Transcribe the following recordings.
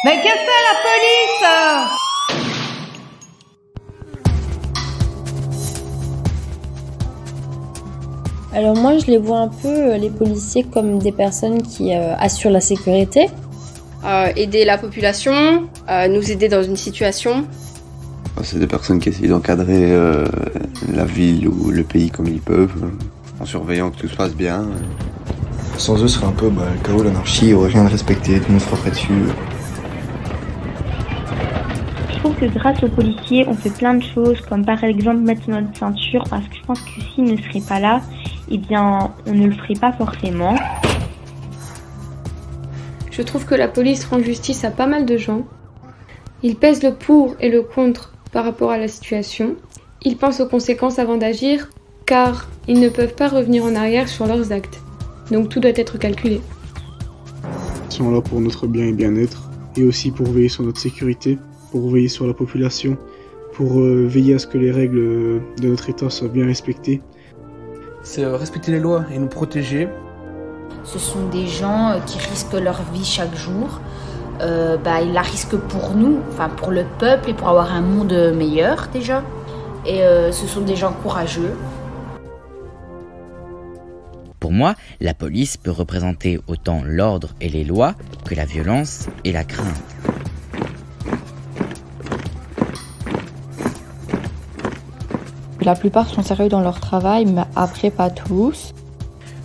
Mais que fait la police? Alors moi, je les vois un peu, les policiers, comme des personnes qui assurent la sécurité. Aider la population, nous aider dans une situation. C'est des personnes qui essayent d'encadrer la ville ou le pays comme ils peuvent, en surveillant que tout se passe bien. Sans eux, ce serait un peu le chaos, l'anarchie, il n'y aurait rien à respecter, tout le monde se frapperait dessus. Je trouve que grâce aux policiers, on fait plein de choses, comme par exemple mettre notre ceinture, parce que je pense que s'ils ne seraient pas là, eh bien, on ne le ferait pas forcément. Je trouve que la police rend justice à pas mal de gens. Ils pèsent le pour et le contre par rapport à la situation. Ils pensent aux conséquences avant d'agir, car ils ne peuvent pas revenir en arrière sur leurs actes. Donc tout doit être calculé. Ils sont là pour notre bien et bien-être, et aussi pour veiller sur notre sécurité, pour veiller sur la population, pour veiller à ce que les règles de notre État soient bien respectées. C'est respecter les lois et nous protéger. Ce sont des gens qui risquent leur vie chaque jour. Ils la risquent pour nous, enfin pour le peuple et pour avoir un monde meilleur déjà. Et ce sont des gens courageux. Pour moi, la police peut représenter autant l'ordre et les lois que la violence et la crainte. La plupart sont sérieux dans leur travail, mais après pas tous.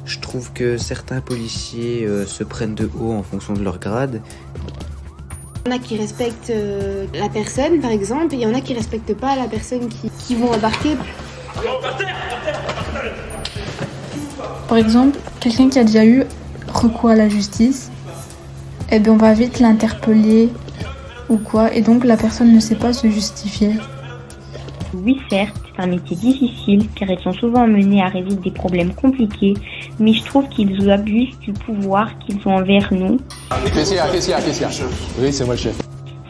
Je trouve que certains policiers se prennent de haut en fonction de leur grade. Il y en a qui respectent la personne, par exemple, et il y en a qui respectent pas la personne qui vont embarquer. Par exemple, quelqu'un qui a déjà eu recours à la justice, on va vite l'interpeller ou quoi, et donc la personne ne sait pas se justifier. Oui, certes, c'est un métier difficile, car ils sont souvent menés à résoudre des problèmes compliqués, mais je trouve qu'ils abusent du pouvoir qu'ils ont envers nous. Qu'est-ce qu'il y a? Oui, c'est moi le chef.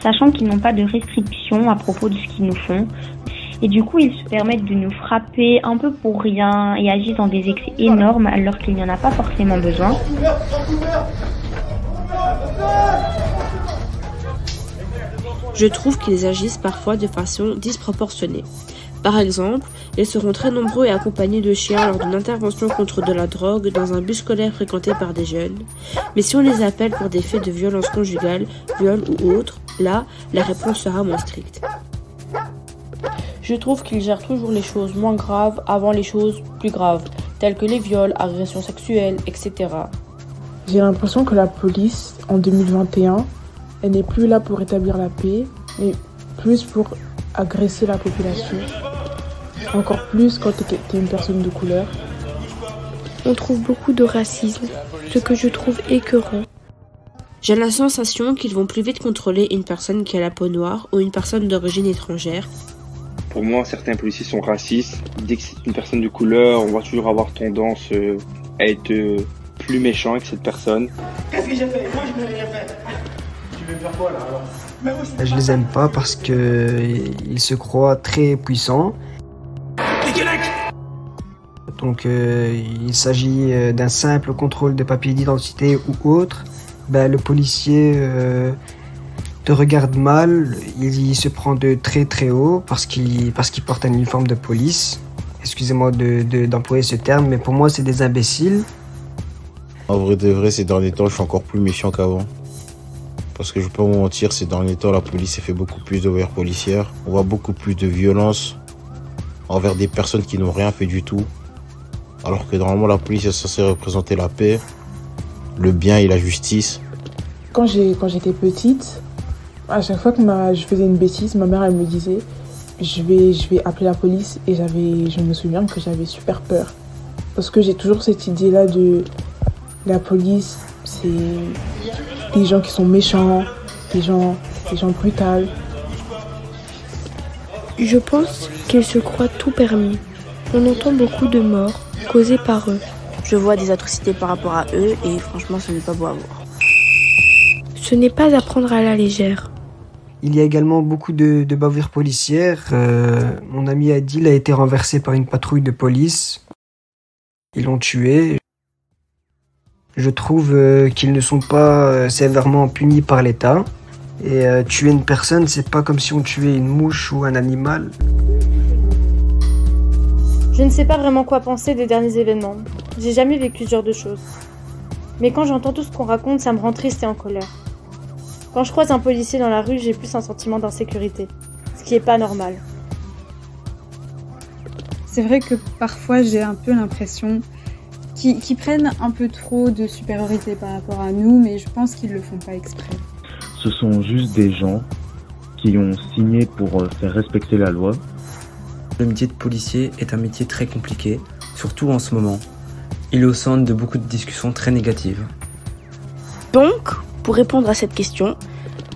Sachant qu'ils n'ont pas de restrictions à propos de ce qu'ils nous font. Et du coup, ils se permettent de nous frapper un peu pour rien et agissent dans des excès énormes alors qu'il n'y en a pas forcément besoin. Je trouve qu'ils agissent parfois de façon disproportionnée. Par exemple, ils seront très nombreux et accompagnés de chiens lors d'une intervention contre de la drogue dans un bus scolaire fréquenté par des jeunes. Mais si on les appelle pour des faits de violence conjugale, viol ou autre, là, la réponse sera moins stricte. Je trouve qu'ils gèrent toujours les choses moins graves avant les choses plus graves, telles que les viols, agressions sexuelles, etc. J'ai l'impression que la police, en 2021, elle n'est plus là pour établir la paix, mais plus pour agresser la population. Encore plus quand tu es une personne de couleur. On trouve beaucoup de racisme, ce que je trouve écœurant. J'ai la sensation qu'ils vont plus vite contrôler une personne qui a la peau noire ou une personne d'origine étrangère. Pour moi, certains policiers sont racistes. Dès que c'est une personne de couleur, on va toujours avoir tendance à être plus méchant avec cette personne. Qu'est-ce que j'ai fait? Moi, je n'ai rien fait. Tu veux faire quoi, là, alors? Je les aime pas parce qu'ils se croient très puissants. Donc il s'agit d'un simple contrôle de papier d'identité ou autre. Le policier te regarde mal, il se prend de très très haut parce qu'il porte un uniforme de police. Excusez-moi d'employer ce terme, mais pour moi c'est des imbéciles. En vrai de vrai, ces derniers temps, je suis encore plus méfiant qu'avant. Parce que je peux pas vous mentir, ces derniers temps, la police a fait beaucoup plus d'overs policières. On voit beaucoup plus de violence envers des personnes qui n'ont rien fait du tout. Alors que normalement, la police est censée représenter la paix, le bien et la justice. Quand j'étais petite, à chaque fois que je faisais une bêtise, ma mère elle me disait je vais appeler la police, et je me souviens que j'avais super peur. Parce que j'ai toujours cette idée-là de la police, c'est des gens qui sont méchants, des gens brutaux. Je pense qu'ils se croient tout permis. On entend beaucoup de morts causées par eux. Je vois des atrocités par rapport à eux et franchement, ce n'est pas beau à voir. Ce n'est pas à prendre à la légère. Il y a également beaucoup de bavures policières. Mon ami Adil a été renversé par une patrouille de police. Ils l'ont tué. Je trouve qu'ils ne sont pas sévèrement punis par l'État. Et tuer une personne, c'est pas comme si on tuait une mouche ou un animal. Je ne sais pas vraiment quoi penser des derniers événements. J'ai jamais vécu ce genre de choses. Mais quand j'entends tout ce qu'on raconte, ça me rend triste et en colère. Quand je croise un policier dans la rue, j'ai plus un sentiment d'insécurité, ce qui est pas normal. C'est vrai que parfois j'ai un peu l'impression qu'ils prennent un peu trop de supériorité par rapport à nous, mais je pense qu'ils le font pas exprès. Ce sont juste des gens qui ont signé pour faire respecter la loi. Le métier de policier est un métier très compliqué, surtout en ce moment. Il est au centre de beaucoup de discussions très négatives. Donc, pour répondre à cette question,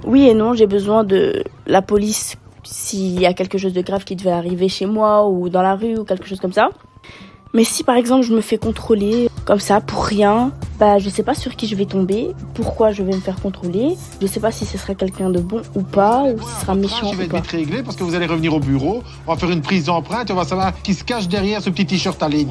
oui et non, j'ai besoin de la police s'il y a quelque chose de grave qui devait arriver chez moi ou dans la rue ou quelque chose comme ça. Mais si par exemple je me fais contrôler comme ça pour rien, je sais pas sur qui je vais tomber, pourquoi je vais me faire contrôler, je sais pas si ce sera quelqu'un de bon ou pas, ou si ce sera méchant Je vais ou pas. vite régler parce que vous allez revenir au bureau, on va faire une prise d'empreinte et on va savoir qui se cache derrière ce petit t-shirt à ligne.